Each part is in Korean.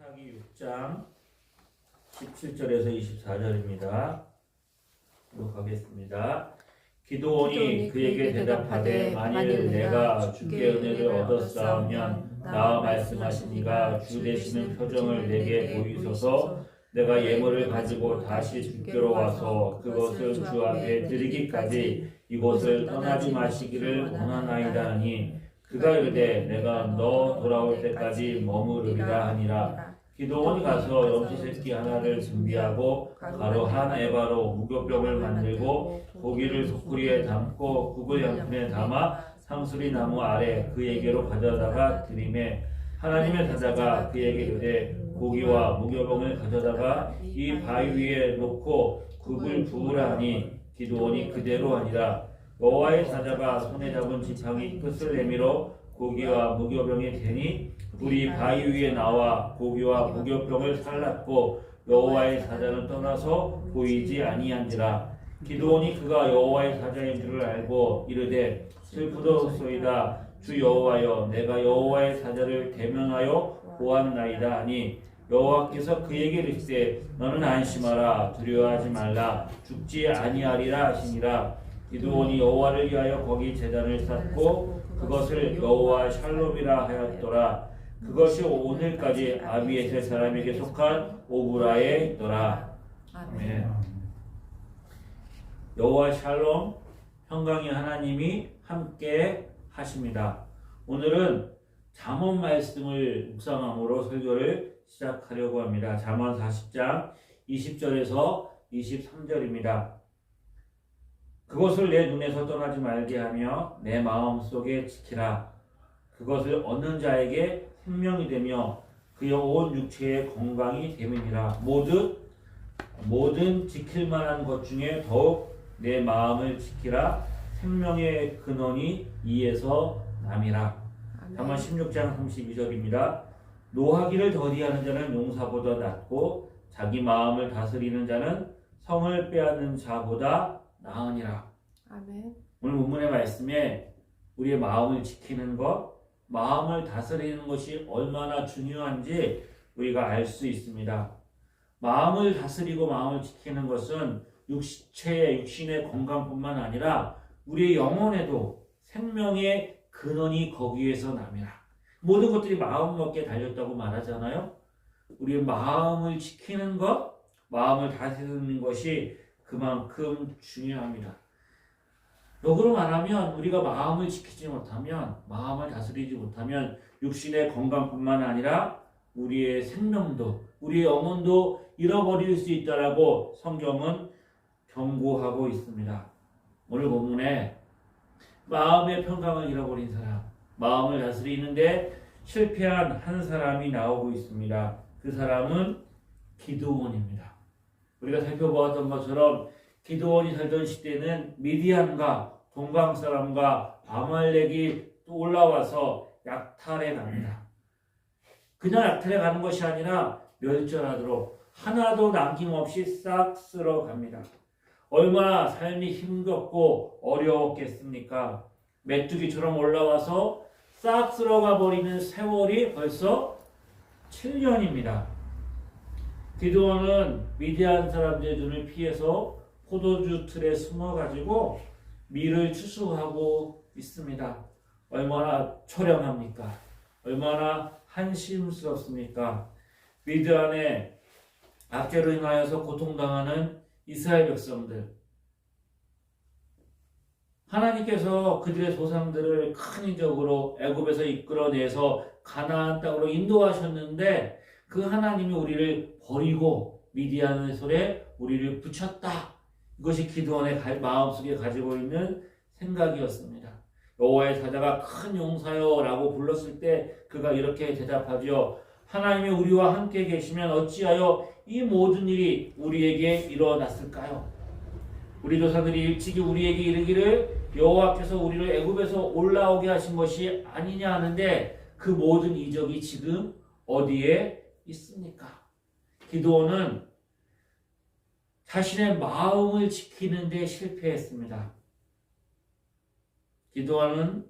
출애굽기 6장 17절에서 24절입니다. 기록하겠습니다. 기드온이 그에게 대답하되 만일 내가 주께 은혜를 얻었사오면 나와 말씀하신 이가 주 되시는 표정을 내게 보이소서. 내가 예물을 가지고 다시 주께로 와서 그것을 주 앞에 드리기까지 이곳을 떠나지 마시기를 원하나이다 하니 그가 이르되 내가 너 돌아올 때까지 머무르리라 하니라. 기드온이 가서 염소새끼 하나를 준비하고 가루 한 에바로 무교병을 만들고 고기를 솥구리에 담고 국을 양푼에 담아 상수리 나무 아래 그에게로 가져다가 드리매 하나님의 사자가 그에게 이르되 고기와 무교병을 가져다가 이 바위 위에 놓고 국을 부으라 하니 기드온이 그대로 하니라. 여호와의 사자가 손에 잡은 지팡이 끝을 내밀어 고기와 무교병이 되니 불이 바위 위에 나와 고기와 무교병을 살랐고 여호와의 사자는 떠나서 보이지 아니한지라. 기드온이 그가 여호와의 사자인 줄을 알고 이르되 슬프도소이다. 주 여호와여, 내가 여호와의 사자를 대면하여 보았나이다 하니 여호와께서 그에게 이르시되 너는 안심하라. 두려워하지 말라. 죽지 아니하리라 하시니라. 기드온이 여호와를 위하여 거기 제단을 쌓고 그것을 여호와 샬롬이라 하였더라. 그것이 오늘까지 아비에셀 사람에게 속한 오브라에 있더라. 아멘. 여호와 샬롬, 평강의 하나님이 함께 하십니다. 오늘은 잠언 말씀을 묵상함으로 설교를 시작하려고 합니다. 잠언 40장 20절에서 23절입니다. 그것을 내 눈에서 떠나지 말게 하며 내 마음속에 지키라. 그것을 얻는 자에게 생명이 되며 그의 온 육체의 건강이 됨이니라. 모든 지킬 만한 것 중에 더욱 내 마음을 지키라. 생명의 근원이 이에서 남이라. 잠언 16장 32절입니다. 노하기를 더디하는 자는 용사보다 낫고 자기 마음을 다스리는 자는 성을 빼앗는 자보다 나으니라. 아멘. 오늘 본문의 말씀에 우리의 마음을 지키는 것, 마음을 다스리는 것이 얼마나 중요한지 우리가 알 수 있습니다. 마음을 다스리고 마음을 지키는 것은 육신의 건강뿐만 아니라 우리의 영혼에도 생명의 근원이 거기에서 남이라. 모든 것들이 마음 먹기에 달렸다고 말하잖아요. 우리의 마음을 지키는 것, 마음을 다스리는 것이 그만큼 중요합니다. 역으로 말하면 우리가 마음을 지키지 못하면, 마음을 다스리지 못하면 육신의 건강뿐만 아니라 우리의 생명도, 우리의 영혼도 잃어버릴 수 있다라고 성경은 경고하고 있습니다. 오늘 본문에 마음의 평강을 잃어버린 사람, 마음을 다스리는데 실패한 한 사람이 나오고 있습니다. 그 사람은 기드온입니다. 우리가 살펴보았던 것처럼 기드온이 살던 시대는 미디안과 동방 사람과 아말렉이 또 올라와서 약탈해 갑니다. 그냥 약탈해 가는 것이 아니라 멸절하도록 하나도 남김없이 싹 쓸어 갑니다. 얼마나 삶이 힘겹고 어려웠겠습니까? 메뚜기처럼 올라와서 싹 쓸어가 버리는 세월이 벌써 7년입니다. 기드온은 미디안 사람들의 눈을 피해서 포도주 틀에 숨어가지고 밀을 추수하고 있습니다. 얼마나 초량합니까? 얼마나 한심스럽습니까? 미디안의 압제로 인하여서 고통당하는 이스라엘 백성들, 하나님께서 그들의 조상들을 큰 인적으로 애굽에서 이끌어내서 가나안 땅으로 인도하셨는데 그 하나님이 우리를 버리고 미디안의 손에 우리를 붙였다. 이것이 기드온의 마음속에 가지고 있는 생각이었습니다. 여호와의 사자가 큰 용사여 라고 불렀을 때 그가 이렇게 대답하죠. 하나님이 우리와 함께 계시면 어찌하여 이 모든 일이 우리에게 일어났을까요? 우리 조상들이 일찍이 우리에게 이르기를 여호와께서 우리를 애굽에서 올라오게 하신 것이 아니냐 하는데 그 모든 이적이 지금 어디에 있습니까? 기드온은 자신의 마음을 지키는 데 실패했습니다. 기드온은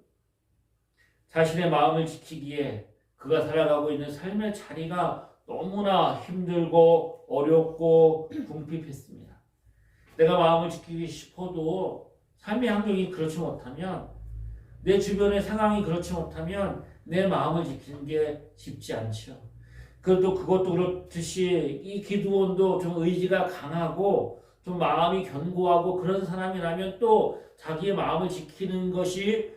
자신의 마음을 지키기에 그가 살아가고 있는 삶의 자리가 너무나 힘들고 어렵고 궁핍했습니다. 내가 마음을 지키기 싶어도 삶의 환경이 그렇지 못하면, 내 주변의 상황이 그렇지 못하면 내 마음을 지키는 게 쉽지 않죠. 그래도 그것도 그렇듯이 이 기드온도 좀 의지가 강하고 좀 마음이 견고하고 그런 사람이라면 또 자기의 마음을 지키는 것이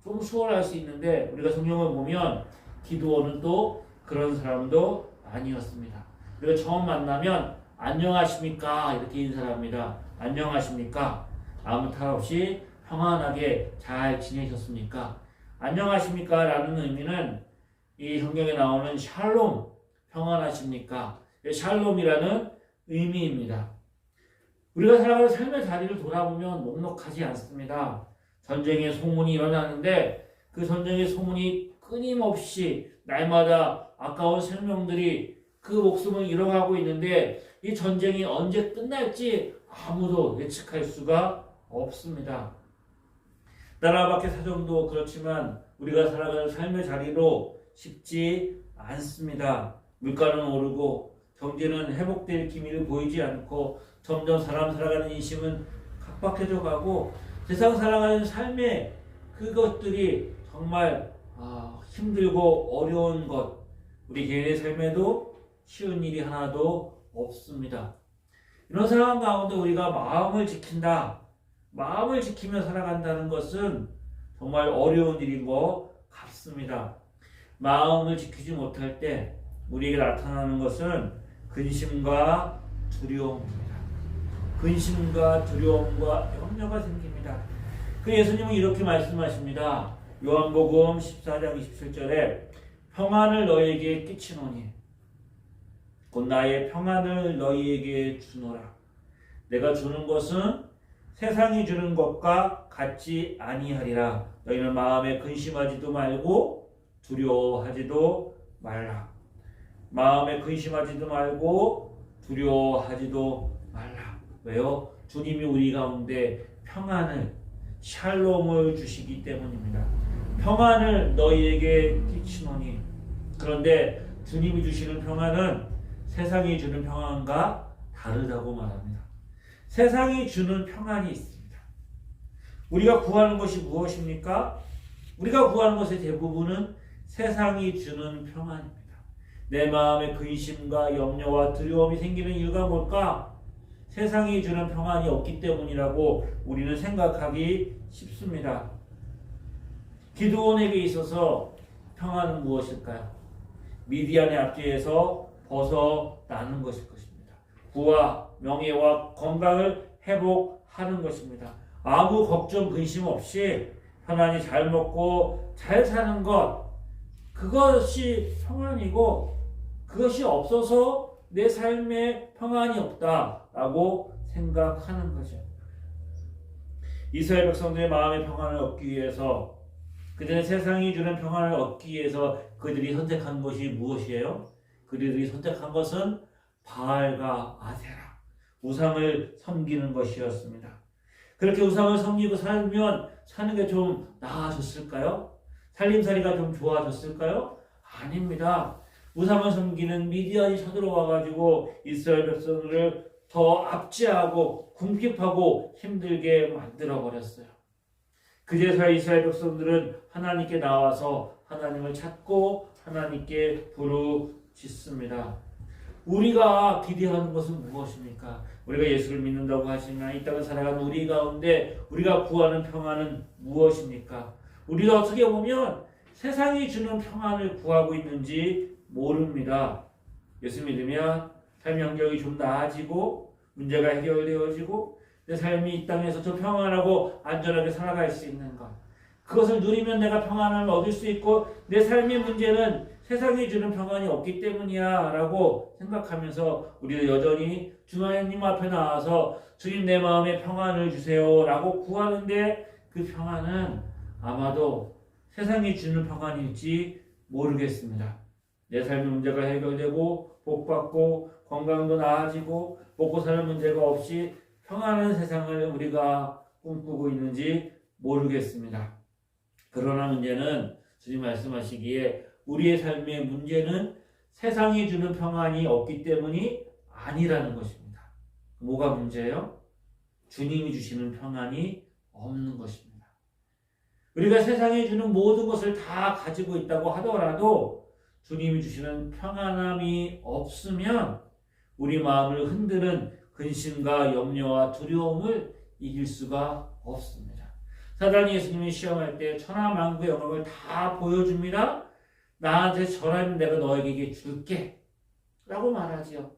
좀 수월할 수 있는데, 우리가 성경을 보면 기드온은 또 그런 사람도 아니었습니다. 우리가 처음 만나면 안녕하십니까 이렇게 인사합니다. 안녕하십니까? 아무 탈 없이 평안하게 잘 지내셨습니까? 안녕하십니까? 라는 의미는 이 성경에 나오는 샬롬, 평안하십니까? 샬롬이라는 의미입니다. 우리가 살아가는 삶의 자리를 돌아보면 녹록하지 않습니다. 전쟁의 소문이 일어나는데 그 전쟁의 소문이 끊임없이 날마다 아까운 생명들이 그 목숨을 잃어가고 있는데, 이 전쟁이 언제 끝날지 아무도 예측할 수가 없습니다. 나라 밖의 사정도 그렇지만 우리가 살아가는 삶의 자리로 쉽지 않습니다. 물가는 오르고 경제는 회복될 기미를 보이지 않고 점점 사람 살아가는 인심은 각박해져 가고, 세상 살아가는 삶의 그것들이 정말 힘들고 어려운 것, 우리 개인의 삶에도 쉬운 일이 하나도 없습니다. 이런 상황 가운데 우리가 마음을 지킨다, 마음을 지키며 살아간다는 것은 정말 어려운 일인 것 같습니다. 마음을 지키지 못할 때 우리에게 나타나는 것은 근심과 두려움입니다. 근심과 두려움과 염려가 생깁니다. 그 예수님은 이렇게 말씀하십니다. 요한복음 14장 27절에 평안을 너희에게 끼치노니 곧 나의 평안을 너희에게 주노라. 내가 주는 것은 세상이 주는 것과 같지 아니하리라. 너희는 마음에 근심하지도 말고 두려워하지도 말라. 마음에 근심하지도 말고 두려워하지도 말라. 왜요? 주님이 우리 가운데 평안을, 샬롬을 주시기 때문입니다. 평안을 너희에게 끼치노니. 그런데 주님이 주시는 평안은 세상이 주는 평안과 다르다고 말합니다. 세상이 주는 평안이 있습니다. 우리가 구하는 것이 무엇입니까? 우리가 구하는 것의 대부분은 세상이 주는 평안입니다. 내 마음에 근심과 염려와 두려움이 생기는 이유가 뭘까? 세상이 주는 평안이 없기 때문이라고 우리는 생각하기 쉽습니다. 기드온에게 있어서 평안은 무엇일까요? 미디안의 압제에서 벗어나는 것일 것입니다. 부와 명예와 건강을 회복하는 것입니다. 아무 걱정 근심 없이 편안히 잘 먹고 잘 사는 것, 그것이 평안이고, 그것이 없어서 내 삶에 평안이 없다라고 생각하는 거죠. 이스라엘 백성들의 마음의 평안을 얻기 위해서, 그들은 세상이 주는 평안을 얻기 위해서 그들이 선택한 것이 무엇이에요? 그들이 선택한 것은 바알과 아세라, 우상을 섬기는 것이었습니다. 그렇게 우상을 섬기고 살면 사는 게 좀 나아졌을까요? 살림살이가 좀 좋아졌을까요? 아닙니다. 우상을 섬기는 미디안이 쳐들어와가지고 이스라엘 백성들을 더 압제하고 궁핍하고 힘들게 만들어버렸어요. 그제서야 이스라엘 백성들은 하나님께 나와서 하나님을 찾고 하나님께 부르짖습니다. 우리가 기대하는 것은 무엇입니까? 우리가 예수를 믿는다고 하지만 이 땅을 살아가는 우리 가운데 우리가 구하는 평안은 무엇입니까? 우리가 어떻게 보면 세상이 주는 평안을 구하고 있는지 모릅니다. 예수 믿으면 삶의 환경이 좀 나아지고 문제가 해결되어지고 내 삶이 이 땅에서 좀 평안하고 안전하게 살아갈 수 있는 것, 그것을 누리면 내가 평안을 얻을 수 있고 내 삶의 문제는 세상이 주는 평안이 없기 때문이야 라고 생각하면서 우리는 여전히 주님 앞에 나와서 주님 내 마음에 평안을 주세요 라고 구하는데, 그 평안은 아마도 세상이 주는 평안일지 모르겠습니다. 내 삶의 문제가 해결되고 복받고 건강도 나아지고 먹고 사는 문제가 없이 평안한 세상을 우리가 꿈꾸고 있는지 모르겠습니다. 그러나 문제는 주님 말씀하시기에 우리의 삶의 문제는 세상이 주는 평안이 없기 때문이 아니라는 것입니다. 뭐가 문제예요? 주님이 주시는 평안이 없는 것입니다. 우리가 세상이 주는 모든 것을 다 가지고 있다고 하더라도 주님이 주시는 평안함이 없으면 우리 마음을 흔드는 근심과 염려와 두려움을 이길 수가 없습니다. 사단이 예수님이 시험할 때 천하만국의 영광을 다 보여줍니다. 나한테 절하면 내가 너에게 이게 줄게 라고 말하지요.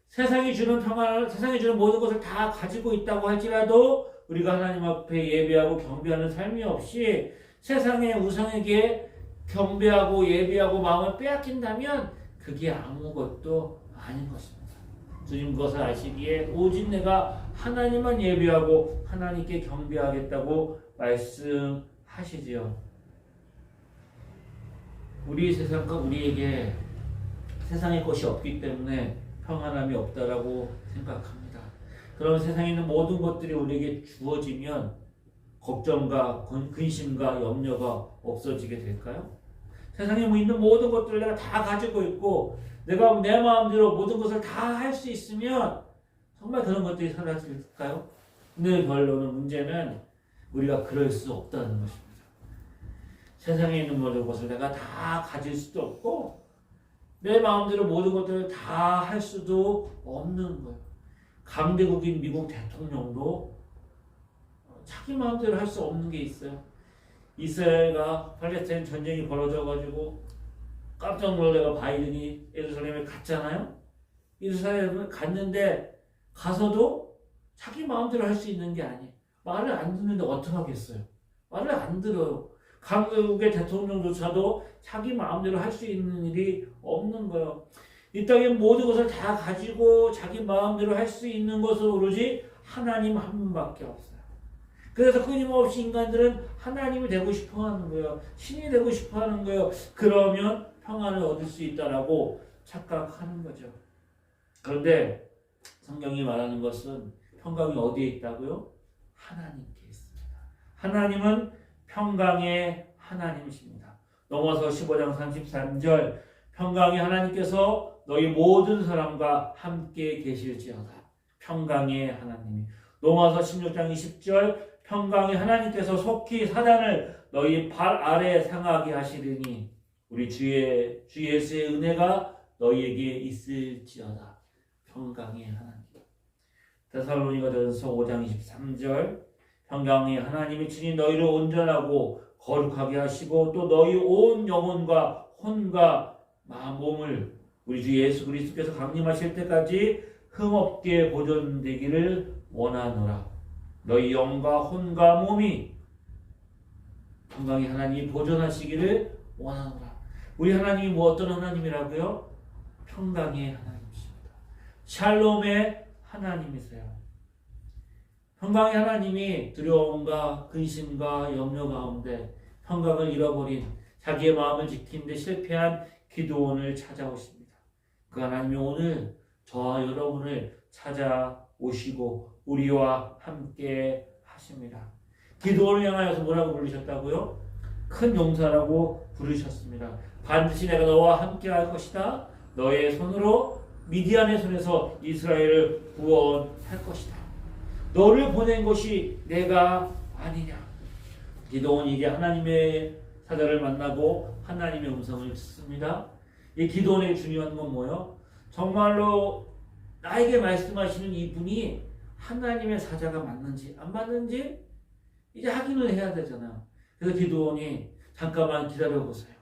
세상이 주는 평안을, 세상이 주는 모든 것을 다 가지고 있다고 할지라도 우리가 하나님 앞에 예배하고 경배하는 삶이 없이 세상의 우상에게 경배하고 예배하고 마음을 빼앗긴다면 그게 아무것도 아닌 것입니다. 주님 그것을 아시기에 오직 내가 하나님만 예배하고 하나님께 경배하겠다고 말씀하시지요. 우리 세상과 우리에게 세상의 것이 없기 때문에 평안함이 없다라고 생각합니다. 그러면 세상에 있는 모든 것들이 우리에게 주어지면 걱정과 근심과 염려가 없어지게 될까요? 세상에 있는 모든 것들을 내가 다 가지고 있고 내가 내 마음대로 모든 것을 다 할 수 있으면 정말 그런 것들이 사라질까요? 근데 결론은 문제는 우리가 그럴 수 없다는 것입니다. 세상에 있는 모든 것을 내가 다 가질 수도 없고 내 마음대로 모든 것들을 다 할 수도 없는 거예요. 강대국인 미국 대통령도 자기 마음대로 할 수 없는 게 있어요. 이스라엘과 팔레스타인 전쟁이 벌어져가지고 깜짝 놀래가 바이든이 예루살렘에 갔잖아요. 예루살렘을 갔는데 가서도 자기 마음대로 할 수 있는 게 아니에요. 말을 안 듣는데 어떻게 하겠어요? 말을 안 들어요. 강국의 대통령조차도 자기 마음대로 할 수 있는 일이 없는 거예요. 이 땅의 모든 것을 다 가지고 자기 마음대로 할 수 있는 것은 오로지 하나님 한 분밖에 없어요. 그래서 끊임없이 인간들은 하나님이 되고 싶어 하는 거예요. 신이 되고 싶어 하는 거예요. 그러면 평안을 얻을 수 있다라고 착각하는 거죠. 그런데 성경이 말하는 것은 평강이 어디에 있다고요? 하나님께 있습니다. 하나님은 평강의 하나님이십니다. 넘어서 15장 33절 평강의 하나님께서 너희 모든 사람과 함께 계실지어다. 평강의 하나님이. 넘어서 16장 20절 평강의 하나님께서 속히 사단을 너희 발 아래 상하게 하시리니 우리 주 예수의 은혜가 너희에게 있을지어다. 평강의 하나님. 데살로니가전서 5장 23절 평강의 하나님이 친히 너희를 온전하고 거룩하게 하시고 또 너희 온 영혼과 혼과 몸을 우리 주 예수 그리스도께서 강림하실 때까지 흠없게 보존되기를 원하노라. 너희 영과 혼과 몸이 평강의 하나님이 보존하시기를 원하노라. 우리 하나님이 어떤 하나님이라고요? 평강의 하나님이십니다. 샬롬의 하나님이세요. 평강의 하나님이 두려움과 근심과 염려 가운데 평강을 잃어버린 자기의 마음을 지키는데 실패한 기드온을 찾아오십니다. 그 하나님이 오늘 저와 여러분을 찾아오시고 우리와 함께 하십니다. 기드온을 향하여서 뭐라고 부르셨다고요? 큰 용사라고 부르셨습니다. 반드시 내가 너와 함께 할 것이다. 너의 손으로 미디안의 손에서 이스라엘을 구원할 것이다. 너를 보낸 것이 내가 아니냐. 기드온이 이제 하나님의 사자를 만나고 하나님의 음성을 듣습니다. 이 기드온의 중요한 건 뭐예요? 정말로 나에게 말씀하시는 이분이 하나님의 사자가 맞는지 안 맞는지 이제 확인을 해야 되잖아요. 그래서 기드온이 잠깐만 기다려보세요.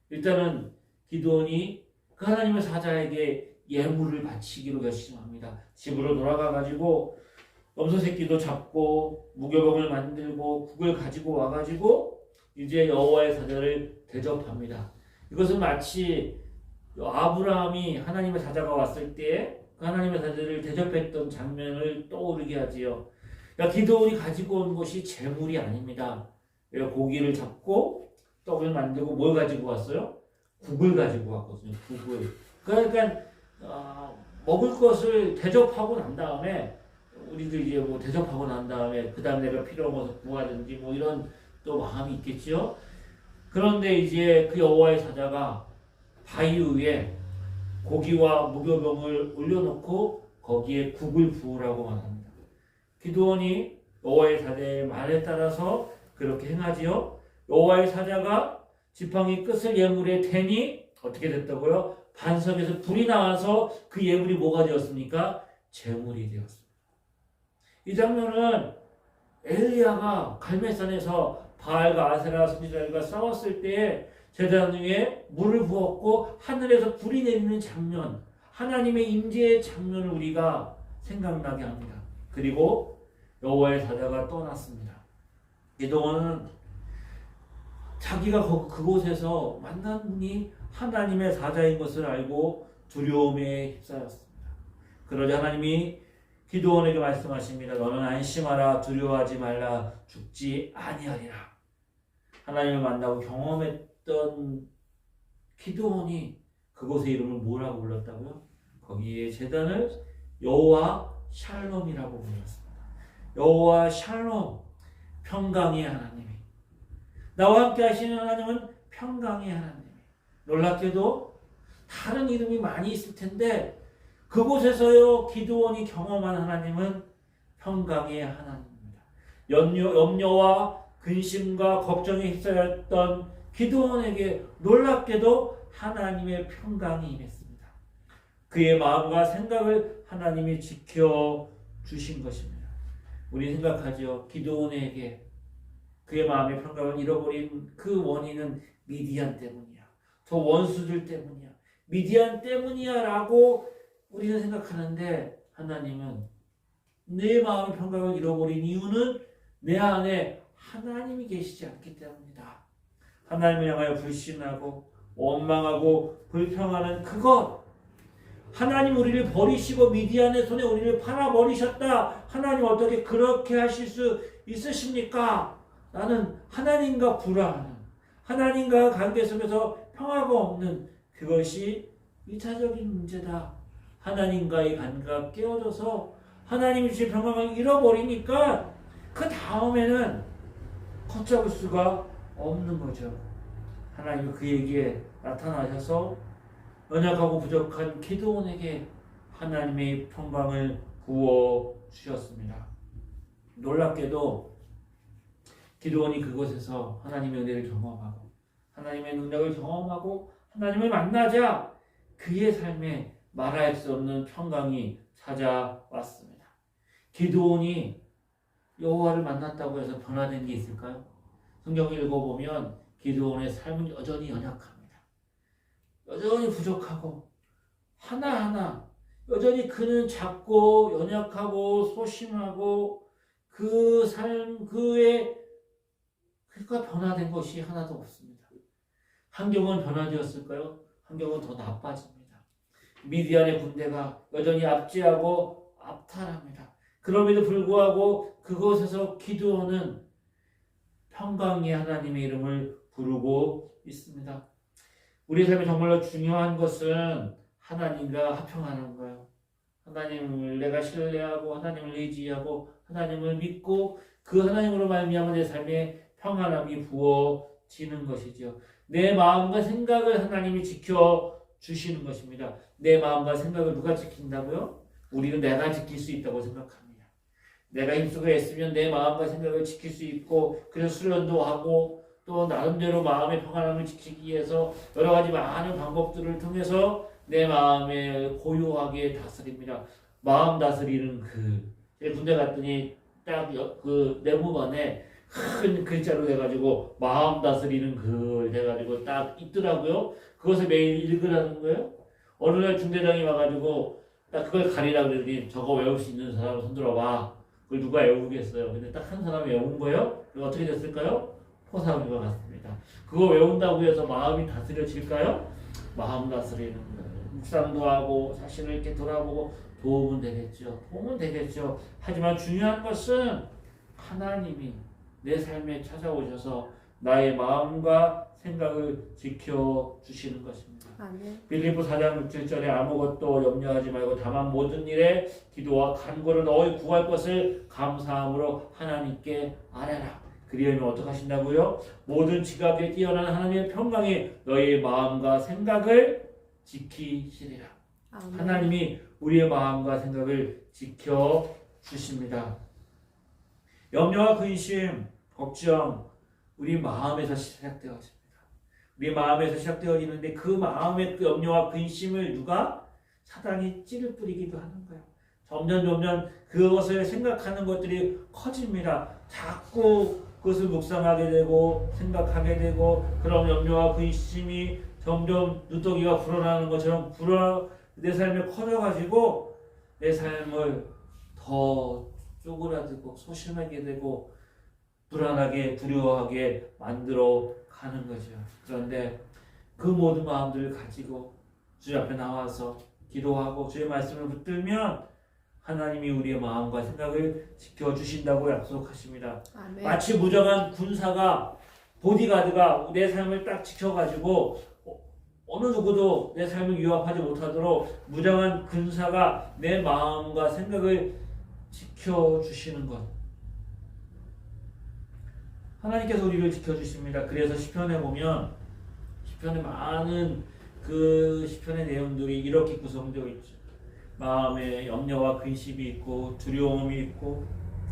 일단은 기드온이 그 하나님의 사자에게 예물을 바치기로 결심합니다. 집으로 돌아가가지고 염소 새끼도 잡고 무교병을 만들고 국을 가지고 와가지고 이제 여호와의 사자를 대접합니다. 이것은 마치 아브라함이 하나님의 사자가 왔을 때 그 하나님의 사자를 대접했던 장면을 떠오르게 하지요. 그러니까 기드온이 가지고 온 것이 재물이 아닙니다. 고기를 잡고 떡을 만들고 뭘 가지고 왔어요? 국을 가지고 왔거든요. 국을. 그러니까 먹을 것을 대접하고 난 다음에 우리도 이제 뭐 대접하고 난 다음에 그 다음 내가 필요한 것을 구하든지 뭐 이런 또 마음이 있겠죠. 그런데 이제 그 여호와의 사자가 바위 위에 고기와 무교병을 올려놓고 거기에 국을 부으라고 말합니다. 기드온이 여호와의 사자의 말에 따라서 그렇게 행하지요. 여호와의 사자가 지팡이 끝을 예물에 대니 어떻게 됐다고요? 반석에서 불이 나와서 그 예물이 뭐가 되었습니까? 제물이 되었습니다. 이 장면은 엘리야가 갈멜산에서 바알과 아세라 선지자들과 싸웠을 때에 제단 위에 물을 부었고 하늘에서 불이 내리는 장면, 하나님의 임재의 장면을 우리가 생각나게 합니다. 그리고 여호와의 사자가 떠났습니다. 기드온은 자기가 그곳에서 만난 분이 하나님의 사자인 것을 알고 두려움에 휩싸였습니다. 그러자 하나님이 기드온에게 말씀하십니다. 너는 안심하라, 두려워하지 말라, 죽지 아니하리라. 하나님을 만나고 경험했던 기드온이 그곳의 이름을 뭐라고 불렀다고요? 거기에 제단을 여호와 샬롬이라고 불렀습니다. 여호와 샬롬, 평강의 하나님이, 나와 함께 하시는 하나님은 평강의 하나님. 놀랍게도 다른 이름이 많이 있을 텐데 그곳에서요 기드온이 경험한 하나님은 평강의 하나님입니다. 염려와 근심과 걱정에 휩싸였던 기드온에게 놀랍게도 하나님의 평강이 임했습니다. 그의 마음과 생각을 하나님이 지켜주신 것입니다. 우리 생각하죠. 기드온에게 그의 마음의 평강을 잃어버린 그 원인은 미디안 때문이야. 저 원수들 때문이야. 미디안 때문이야 라고 우리는 생각하는데 하나님은 내 마음의 평강을 잃어버린 이유는 내 안에 하나님이 계시지 않기 때문이다. 하나님을 향하여 불신하고 원망하고 불평하는 그것, 하나님 우리를 버리시고 미디안의 손에 우리를 팔아버리셨다. 하나님 어떻게 그렇게 하실 수 있으십니까? 나는 하나님과 불화하는, 하나님과 관계 속에서 평화가 없는 그것이 1차적인 문제다. 하나님과의 관계가 깨어져서 하나님이 주신 평강을 잃어버리니까 그 다음에는 걷잡을 수가 없는 거죠. 하나님이 그에게 나타나셔서 연약하고 부족한 기드온에게 하나님의 평강을 부어 주셨습니다. 놀랍게도 기드온이 그곳에서 하나님의 은혜를 경험하고 하나님의 능력을 경험하고 하나님을 만나자 그의 삶에 말할 수 없는 평강이 찾아왔습니다. 기드온이 여호와를 만났다고 해서 변화된 게 있을까요? 성경을 읽어보면 기드온의 삶은 여전히 연약합니다. 여전히 부족하고 하나하나 여전히 그는 작고 연약하고 소심하고 그 삶 그의 그가 변화된 것이 하나도 없습니다. 환경은 변화되었을까요? 환경은 더 나빠집니다. 미디안의 군대가 여전히 압제하고 압탈합니다. 그럼에도 불구하고 그곳에서 기드온은 평강의 하나님의 이름을 부르고 있습니다. 우리 삶에 정말로 중요한 것은 하나님과 합평하는 거예요. 하나님을 내가 신뢰하고 하나님을 의지하고 하나님을 믿고 그 하나님으로 말미암아 내 삶에 평안함이 부어지는 것이죠. 내 마음과 생각을 하나님이 지켜주시는 것입니다. 내 마음과 생각을 누가 지킨다고요? 우리는 내가 지킬 수 있다고 생각합니다. 내가 힘쓰고 애쓰면 내 마음과 생각을 지킬 수 있고 그래서 수련도 하고 또 나름대로 마음의 평안함을 지키기 위해서 여러 가지 많은 방법들을 통해서 내 마음을 고요하게 다스립니다. 마음 다스리는 군대 갔더니 딱 그 내무반에 큰 글자로 돼가지고 마음 다스리는 돼가지고 딱 있더라고요. 그것을 매일 읽으라는 거예요. 어느 날 중대장이 와가지고 딱 그걸 가리라 그러더니 저거 외울 수 있는 사람 손들어봐. 그걸 누가 외우겠어요. 근데 딱 한 사람이 외운 거예요. 그리고 어떻게 됐을까요? 포상과 같습니다. 그거 외운다고 해서 마음이 다스려질까요? 마음 다스리는 거예요. 묵상도 하고 자신을 이렇게 돌아보고 도움은 되겠죠. 하지만 중요한 것은 하나님이 내 삶에 찾아오셔서 나의 마음과 생각을 지켜주시는 것입니다. 빌립보 4장 6절에 아무것도 염려하지 말고 다만 모든 일에 기도와 간구를 너희 구할 것을 감사함으로 하나님께 아뢰라. 그리하면 어떻게 하신다고요? 모든 지각에 뛰어난 하나님의 평강이 너희의 마음과 생각을 지키시리라. 아멘. 하나님이 우리의 마음과 생각을 지켜주십니다. 염려와 근심, 걱정, 우리 마음에서 시작되어집니다. 우리 마음에서 시작되어지는데 그 마음의 그 염려와 근심을 누가? 사단이 찌를 뿌리기도 하는 거예요. 점점 그것을 생각하는 것들이 커집니다. 자꾸 그것을 묵상하게 되고 생각하게 되고 그런 염려와 근심이 점점 누더기가 불어나는 것처럼 내 삶에 커져가지고 내 삶을 더 쪼그라들고 소심하게 되고 불안하게 두려워하게 만들어 가는 거죠. 그런데 그 모든 마음들을 가지고 주 앞에 나와서 기도하고 주의 말씀을 붙들면 하나님이 우리의 마음과 생각을 지켜주신다고 약속하십니다. 아멘. 마치 무정한 군사가 보디가드가 내 삶을 딱 지켜가지고 어느 누구도 내 삶을 위협하지 못하도록 무정한 군사가 내 마음과 생각을 지켜주시는 것. 하나님께서 우리를 지켜주십니다. 그래서 시편에 보면 시편에 많은 그 시편의 내용들이 이렇게 구성되어 있죠. 마음에 염려와 근심이 있고 두려움이 있고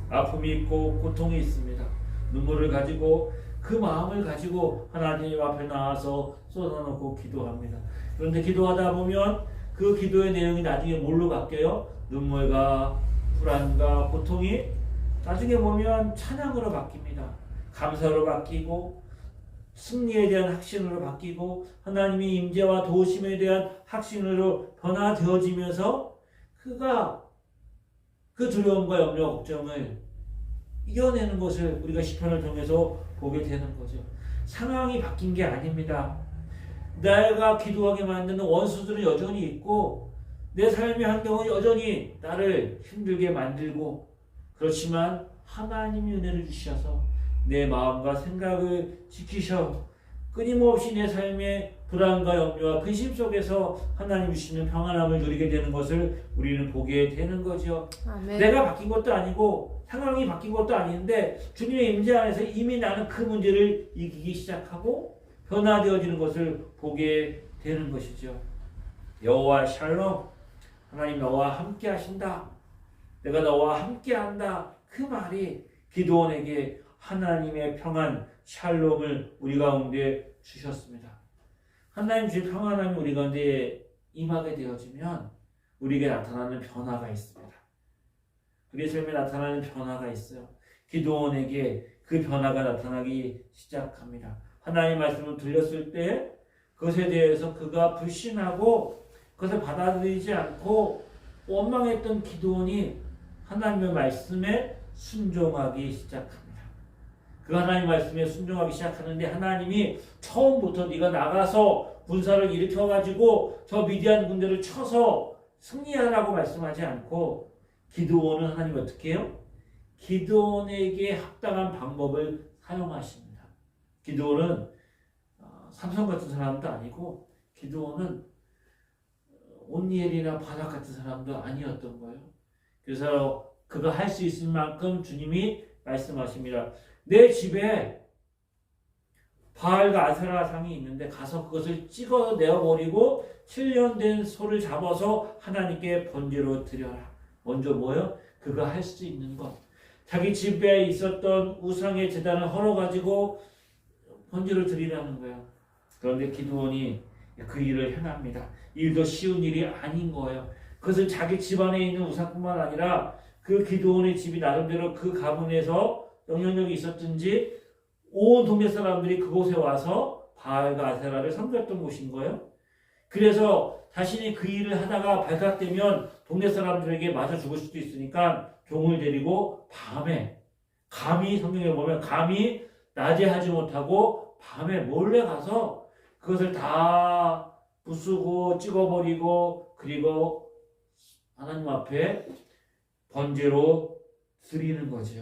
아픔이 있고 고통이 있습니다. 눈물을 가지고 그 마음을 가지고 하나님 앞에 나와서 쏟아놓고 기도합니다. 그런데 기도하다 보면 그 기도의 내용이 나중에 뭘로 바뀌어요? 눈물과 불안과 고통이 나중에 보면 찬양으로 바뀝니다. 감사로 바뀌고 승리에 대한 확신으로 바뀌고 하나님의 임재와 도우심에 대한 확신으로 변화되어지면서 그가 그 두려움과 염려 걱정을 이겨내는 것을 우리가 시편을 통해서 보게 되는 거죠. 상황이 바뀐 게 아닙니다. 내가 기도하게 만드는 원수들은 여전히 있고 내 삶의 환경은 여전히 나를 힘들게 만들고 그렇지만 하나님이 은혜를 주셔서 내 마음과 생각을 지키셔 끊임없이 내 삶의 불안과 염려와 근심 속에서 하나님 주시는 평안함을 누리게 되는 것을 우리는 보게 되는 거죠. 아멘. 내가 바뀐 것도 아니고 상황이 바뀐 것도 아닌데 주님의 임재 안에서 이미 나는 그 문제를 이기기 시작하고 변화되어지는 것을 보게 되는 것이죠. 여호와 샬롬, 하나님 너와 함께 하신다. 내가 너와 함께 한다. 그 말이 기드온에게 하나님의 평안, 샬롬을 우리 가운데 주셨습니다. 하나님 주의 평안함이 우리 가운데 임하게 되어지면 우리에게 나타나는 변화가 있습니다. 우리 삶에 나타나는 변화가 있어요. 기드온에게 그 변화가 나타나기 시작합니다. 하나님의 말씀을 들렸을 때 그것에 대해서 그가 불신하고 그것을 받아들이지 않고 원망했던 기드온이 하나님의 말씀에 순종하기 시작합니다. 그 하나님 말씀에 순종하기 시작하는데 하나님이 처음부터 네가 나가서 군사를 일으켜가지고 저 미디안 군대를 쳐서 승리하라고 말씀하지 않고 기드온은 하나님 어떻게 해요? 기드온에게 합당한 방법을 사용하십니다. 기드온은 삼성 같은 사람도 아니고 기드온은 온니엘이나 바락 같은 사람도 아니었던 거예요. 그래서 그가 할 수 있을 만큼 주님이 말씀하십니다. 내 집에 바알과 아세라 상이 있는데 가서 그것을 찍어 내어버리고 7년 된 소를 잡아서 하나님께 번제로 드려라. 먼저 뭐요? 그가 할 수 있는 것. 자기 집에 있었던 우상의 제단을 헐어가지고 번제를 드리라는 거예요. 그런데 기드온이 그 일을 행합니다. 일도 쉬운 일이 아닌 거예요. 그것은 자기 집안에 있는 우상뿐만 아니라 그 기드온의 집이 나름대로 그 가문에서 영향력이 있었든지 온 동네 사람들이 그곳에 와서 바알과 아세라를 섬겼던 곳인 거예요. 그래서 자신이 그 일을 하다가 발각되면 동네 사람들에게 맞아 죽을 수도 있으니까 종을 데리고 밤에 감히 성경에 보면 감히 낮에 하지 못하고 밤에 몰래 가서 그것을 다 부수고 찍어버리고 그리고 하나님 앞에 번제로 드리는 거죠.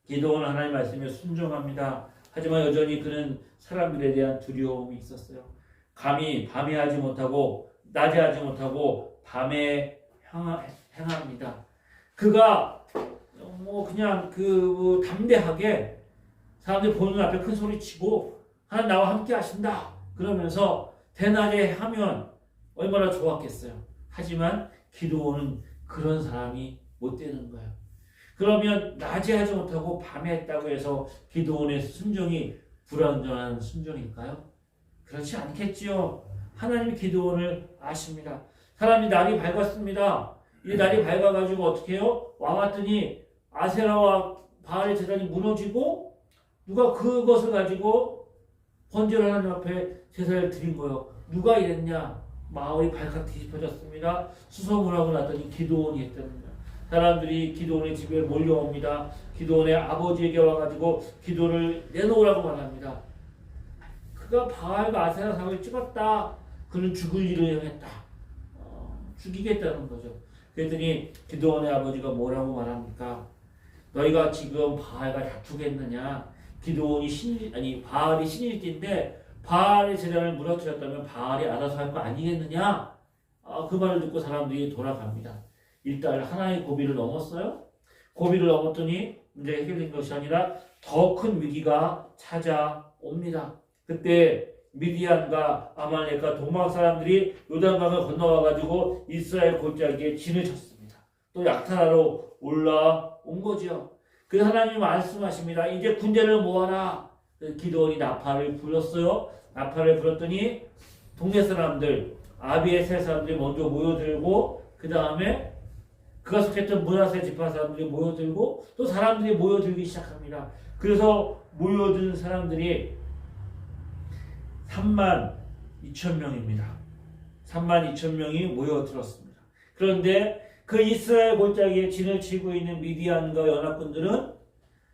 기드온은 하나님 말씀에 순종합니다. 하지만 여전히 그는 사람들에 대한 두려움이 있었어요. 감히 밤에 하지 못하고 낮에 하지 못하고 밤에 행합니다. 그가 그냥 담대하게 사람들이 보는 앞에 큰 소리 치고 하나님 나와 함께 하신다 그러면서 대낮에 하면 얼마나 좋았겠어요. 하지만 기도원은 그런 사람이 못 되는 거예요. 그러면 낮에 하지 못하고 밤에 했다고 해서 기도원의 순종이 불완전한 순종일까요? 그렇지 않겠지요. 하나님이 기도원을 아십니다. 사람이 날이 밝았습니다. 이 날이 밝아가지고 어떻게 해요? 와봤더니 아세라와 바알의 제단이 무너지고 누가 그것을 가지고 번제를 하나님 앞에 제사를 드린 거예요. 누가 이랬냐? 마을이 발칵 뒤집어졌습니다. 수송을 하고 났더니 기도원이 했다는 거예요. 사람들이 기도원의 집에 몰려옵니다. 기도원의 아버지에게 와가지고 기도를 내놓으라고 말합니다. 그가 바알과 아세라 상을 찍었다. 그는 죽을 일을 행했다. 죽이겠다는 거죠. 그랬더니 기도원의 아버지가 뭐라고 말합니까? 너희가 지금 바알과 다투겠느냐? 기도원이 바알이 신일띠인데 바알의 제단을 무너뜨렸다면 바알이 알아서 할 거 아니겠느냐? 그 말을 듣고 사람들이 돌아갑니다. 일단 하나의 고비를 넘었어요. 고비를 넘었더니 문제가 해결된 것이 아니라 더 큰 위기가 찾아옵니다. 그때 미디안과 아말렉과 동방 사람들이 요단강을 건너와가지고 이스라엘 골짜기에 진을 쳤습니다. 또 약탈하러 올라온 거죠. 그래서 하나님이 말씀하십니다. 이제 군대를 모아라. 기도원이 나팔을 불렀어요. 나팔을 불었더니 동네 사람들, 아비에셀 사람들이 먼저 모여들고 그 다음에 그가 속했던 므낫세 지파 사람들이 모여들고 또 사람들이 모여들기 시작합니다. 그래서 모여든 사람들이 32,000명입니다. 32,000명이 모여들었습니다. 그런데 그 이스라엘 골짜기에 진을 치고 있는 미디안과 연합군들은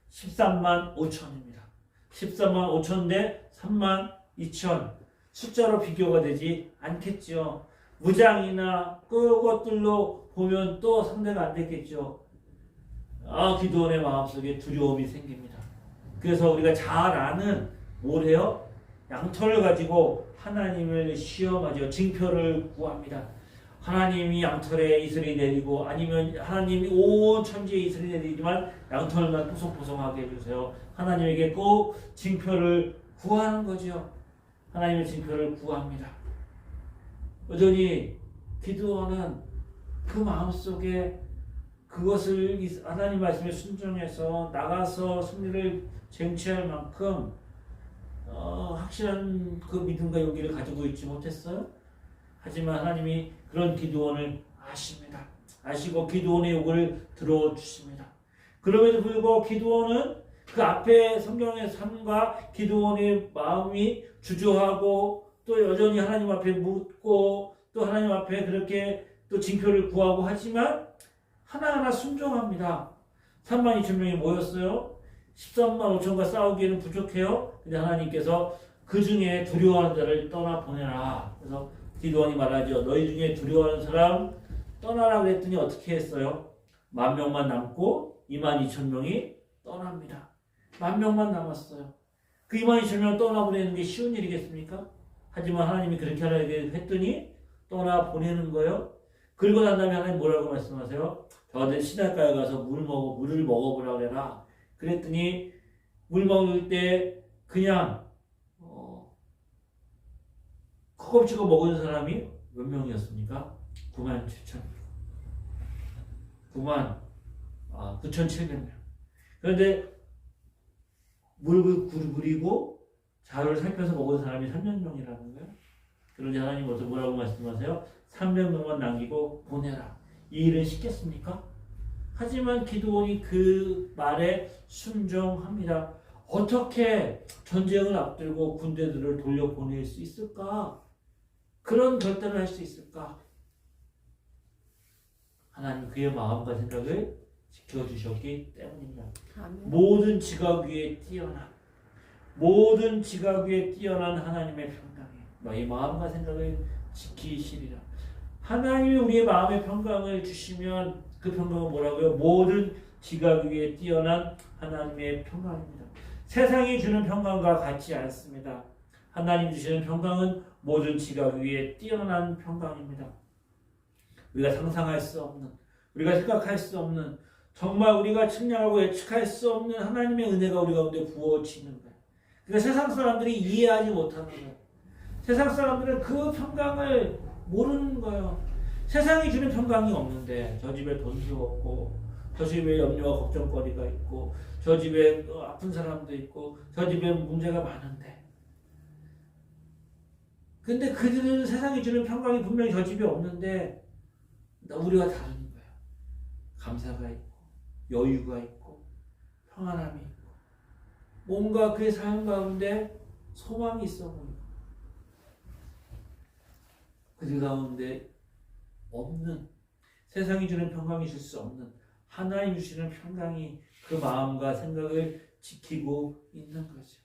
135,000입니다. 135,000 대 32,000 숫자로 비교가 되지 않겠죠. 무장이나 그것들로 보면 또 상대가 안 됐겠죠. 기도원의 마음속에 두려움이 생깁니다. 그래서 우리가 잘 아는 뭐래요? 양털을 가지고 하나님을 시험하죠. 징표를 구합니다. 하나님이 양털에 이슬이 내리고 아니면 하나님이 온 천지에 이슬이 내리지만 양털만 뽀송뽀송하게 해주세요. 하나님에게 꼭 징표를 구하는 거죠. 하나님의 징표를 구합니다. 여전히 기도원은 그 마음속에 그것을 하나님 말씀에 순종해서 나가서 승리를 쟁취할 만큼 확실한 그 믿음과 용기를 가지고 있지 못했어요. 하지만 하나님이 그런 기도원을 아십니다. 아시고 기도원의 요구를 들어주십니다. 그럼에도 불구하고 기도원은 그 앞에 성경의 삶과 기도원의 마음이 주저하고 또 여전히 하나님 앞에 묻고 또 하나님 앞에 그렇게 또 징표를 구하고 하지만 하나하나 순종합니다. 32,000명이 모였어요. 135,000과 싸우기에는 부족해요. 근데 하나님께서 그 중에 두려워하는 자를 떠나 보내라. 그래서 기도원이 말하죠. 너희 중에 두려워하는 사람 떠나라 그랬더니 어떻게 했어요? 10,000명만 남고 22,000명이 떠납니다. 10,000명만 남았어요. 그 22,000명 떠나보내는 게 쉬운 일이겠습니까? 하지만 하나님이 그렇게 하라고 했더니 떠나보내는 거예요. 그리고 난 다음에 하나님 뭐라고 말씀하세요? 저한테 시냇가에 가서 물을 먹어보라 그래라. 그랬더니 물 먹을 때 그냥 허겁지겁 먹은 사람이 몇 명이었습니까? 97,000명. 9,700명. 그런데 물을 그리고 자루를 살펴서 먹은 사람이 3,000명이라는 거예요. 그런데 하나님 뭐라고 말씀하세요? 300명만 남기고 보내라. 이 일은 쉽겠습니까? 하지만 기도원이 그 말에 순종합니다. 어떻게 전쟁을 앞두고 군대들을 돌려보낼 수 있을까? 그런 결단을 할 수 있을까? 하나님 그의 마음과 생각을 지켜주셨기 때문입니다. 아멘. 모든 지각 위에 뛰어난 하나님의 평강이 너희 마음과 생각을 지키시리라. 하나님이 우리의 마음의 평강을 주시면 그 평강은 뭐라고요? 모든 지각 위에 뛰어난 하나님의 평강입니다. 세상이 주는 평강과 같지 않습니다. 하나님 주시는 평강은 모든 지각 위에 뛰어난 평강입니다. 우리가 상상할 수 없는, 우리가 생각할 수 없는 정말 우리가 측량하고 예측할 수 없는 하나님의 은혜가 우리 가운데 부어지는 거예요. 그러니까 세상 사람들이 이해하지 못하는 거예요. 세상 사람들은 그 평강을 모르는 거예요. 세상이 주는 평강이 없는데 저 집에 돈도 없고 저 집에 염려와 걱정거리가 있고 저 집에 아픈 사람도 있고 저 집에 문제가 많은데 근데 그들은 세상이 주는 평강이 분명히 저 집에 없는데 우리가 다른 거예요. 감사가 있고 여유가 있고 평안함이 있고 뭔가 그의 삶 가운데 소망이 있어 보이고 그들 가운데 없는 세상이 주는 평강이 줄 수 없는 하나님 주시는 평강이 그 마음과 생각을 지키고 있는 거죠.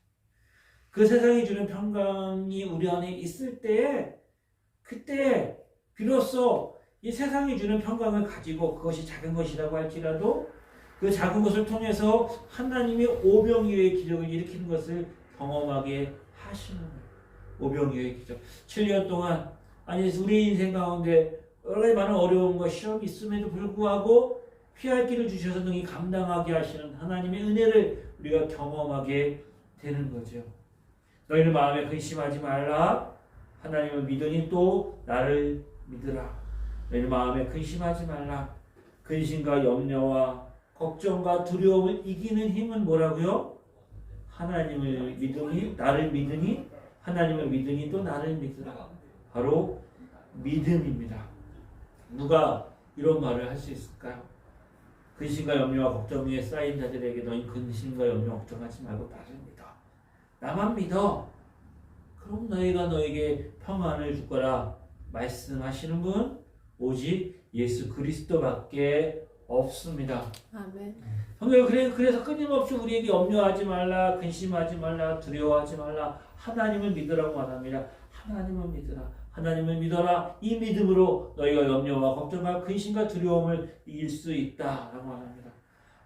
그 세상이 주는 평강이 우리 안에 있을 때에 그때 비로소 이 세상이 주는 평강을 가지고 그것이 작은 것이라고 할지라도 그 작은 것을 통해서 하나님이 오병이어의 기적을 일으키는 것을 경험하게 하시는 거예요. 오병이어의 기적. 7년 동안 아니 우리 인생 가운데 여러 가지 많은 어려움과 시험이 있음에도 불구하고 피할 길을 주셔서 능히 감당하게 하시는 하나님의 은혜를 우리가 경험하게 되는 거죠. 너희는 마음에 근심하지 말라. 하나님을 믿으니 또 나를 믿으라. 너희는 마음에 근심하지 말라. 근심과 염려와 걱정과 두려움을 이기는 힘은 뭐라고요? 하나님을 믿으니 나를 믿으니 하나님을 믿으니 또 나를 믿으라. 바로 믿음입니다. 누가 이런 말을 할 수 있을까요? 근심과 염려와 걱정 위에 쌓인 자들에게 너희 근심과 염려 걱정하지 말고 나를 믿어. 나만 믿어. 그럼 너희가 너에게 평안을 줄 거라 말씀하시는 분 오직 예수 그리스도밖에 없습니다. 아멘. 그래서 끊임없이 우리에게 염려하지 말라, 근심하지 말라, 두려워하지 말라, 하나님을 믿으라고 말합니다. 하나님을 믿으라. 하나님을 믿어라. 이 믿음으로 너희가 염려와 걱정과 근심과 두려움을 이길 수 있다라고 말합니다.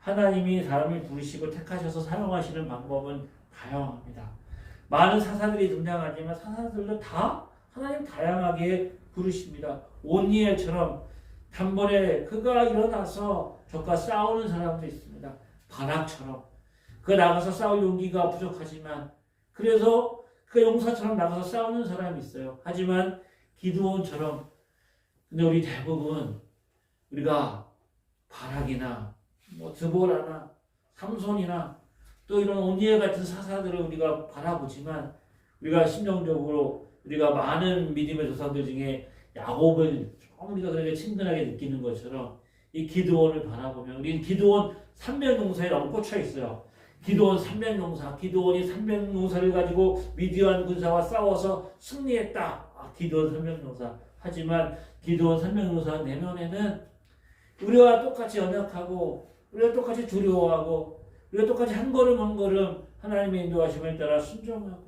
하나님이 사람을 부르시고 택하셔서 사용하시는 방법은 다양합니다. 많은 사사들이 등장하지만 사사들도 다 하나님 다양하게 부르십니다. 온니엘처럼 단번에 그가 일어나서 적과 싸우는 사람도 있습니다. 바락처럼 그가 나가서 싸울 용기가 부족하지만 그래서 그 용사처럼 나가서 싸우는 사람이 있어요. 하지만 기드온처럼 근데 우리 대부분 우리가 바락이나 드보라나 삼손이나 또 이런 온니엘 같은 사사들을 우리가 바라보지만 우리가 심정적으로 우리가 많은 믿음의 조상들 중에 야곱을 좀 우리가 그렇게 친근하게 느끼는 것처럼 이 기드온을 바라보면 우리는 기드온 300용사에 너무 꽂혀 있어요. 기드온 300용사, 기드온이 300용사를 가지고 미디안 군사와 싸워서 승리했다. 기드온 300용사. 하지만 기드온 300용사 내면에는 우리와 똑같이 연약하고 우리가 똑같이 두려워하고 우리가 똑같이 한 걸음 한 걸음 하나님의 인도하심을 따라 순종하고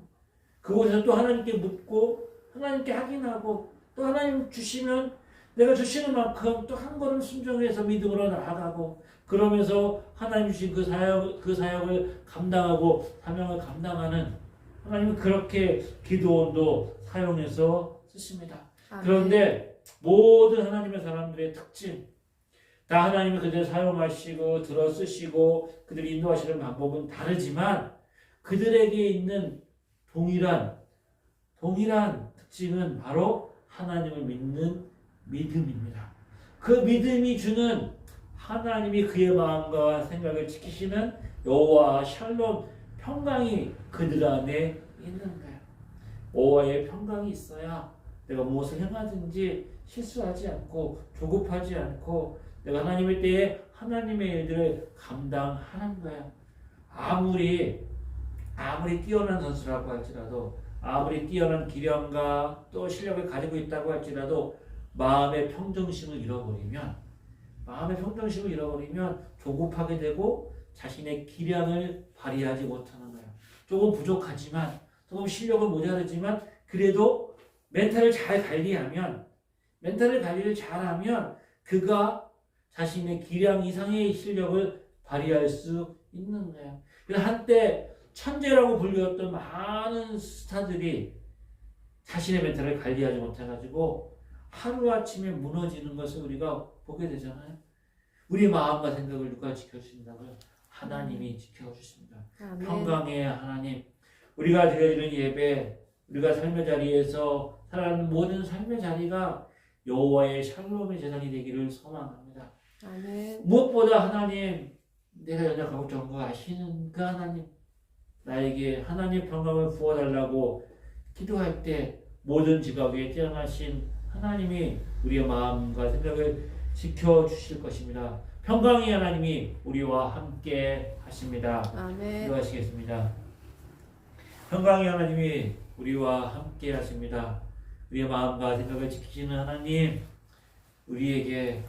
그곳에서 또 하나님께 묻고 하나님께 확인하고 또 하나님 주시면 내가 주시는 만큼 또 한 걸음 순종해서 믿음으로 나아가고 그러면서 하나님 주신 그 사역을 감당하고 사명을 감당하는 하나님은 그렇게 기드온도 사용해서 쓰십니다. 아멘. 그런데 모든 하나님의 사람들의 특징 다 하나님이 그들을 사용하시고 들어 쓰시고 그들을 인도하시는 방법은 다르지만 그들에게 있는 동일한 특징은 바로 하나님을 믿는 믿음입니다. 그 믿음이 주는 하나님이 그의 마음과 생각을 지키시는 여호와 샬롬 평강이 그들 안에 있는 거예요. 여호와의 평강이 있어야 내가 무엇을 행하든지 실수하지 않고 조급하지 않고 내가 하나님의 때에 하나님의 일들을 감당하는 거예요. 아무리 뛰어난 선수라고 할지라도 아무리 뛰어난 기량과 또 실력을 가지고 있다고 할지라도 마음의 평정심을 잃어버리면 조급하게 되고 자신의 기량을 발휘하지 못하는 거예요. 조금 부족하지만 조금 실력은 모자르지만 그래도 멘탈을 관리를 잘하면 그가 자신의 기량 이상의 실력을 발휘할 수 있는 거예요. 그래서 한때 천재라고 불렸던 많은 스타들이 자신의 멘탈을 관리하지 못해가지고 하루아침에 무너지는 것을 우리가 보게 되잖아요. 우리 마음과 생각을 누가 지켜주신다고요? 하나님이 지켜주십니다. 아멘. 평강의 하나님, 우리가 드려지는 예배, 우리가 삶의 자리에서 살아가는 모든 삶의 자리가 여호와의 샬롬의 재단이 되기를 소망합니다. 아멘. 무엇보다 하나님, 내가 연약하고 적은 거 아시는 그 하나님, 나에게 하나님 평강을 부어달라고 기도할 때 모든 지각에 뛰어나신 하나님이 우리의 마음과 생각을 지켜주실 것입니다. 평강의 하나님이 우리와 함께 하십니다. 아멘. 기도하시겠습니다. 평강의 하나님이 우리와 함께 하십니다. 우리의 마음과 생각을 지키시는 하나님, 우리에게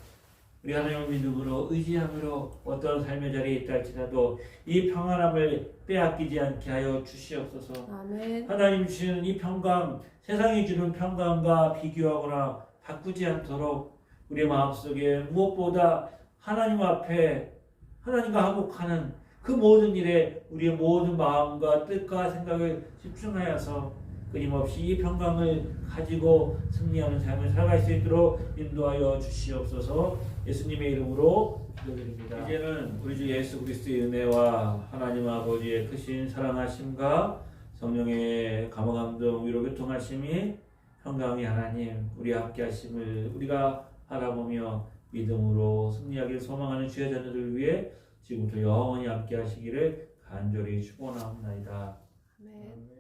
우리 하나님을 믿음으로 의지함으로 어떤 삶의 자리에 있다 할지라도 이 평안함을 빼앗기지 않게 하여 주시옵소서. 아멘. 하나님 주시는 이 평강, 세상이 주는 평강과 비교하거나 바꾸지 않도록 우리의 마음속에 무엇보다 하나님 앞에 하나님과 화목하는 그 모든 일에 우리의 모든 마음과 뜻과 생각을 집중하여서 끊임없이 이 평강을 가지고 승리하는 삶을 살아갈 수 있도록 인도하여 주시옵소서. 예수님의 이름으로 기도드립니다. 이제는 우리 주 예수 그리스도의 은혜와 하나님 아버지의 크신 사랑하심과 성령의 감화감동 위로 교통하심이 평강의 하나님 우리 함께 하심을 우리가 바라보며 믿음으로 승리하기를 소망하는 주의 자녀들을 위해 지금부터 영원히 함께 하시기를 간절히 축원합니다. 아멘.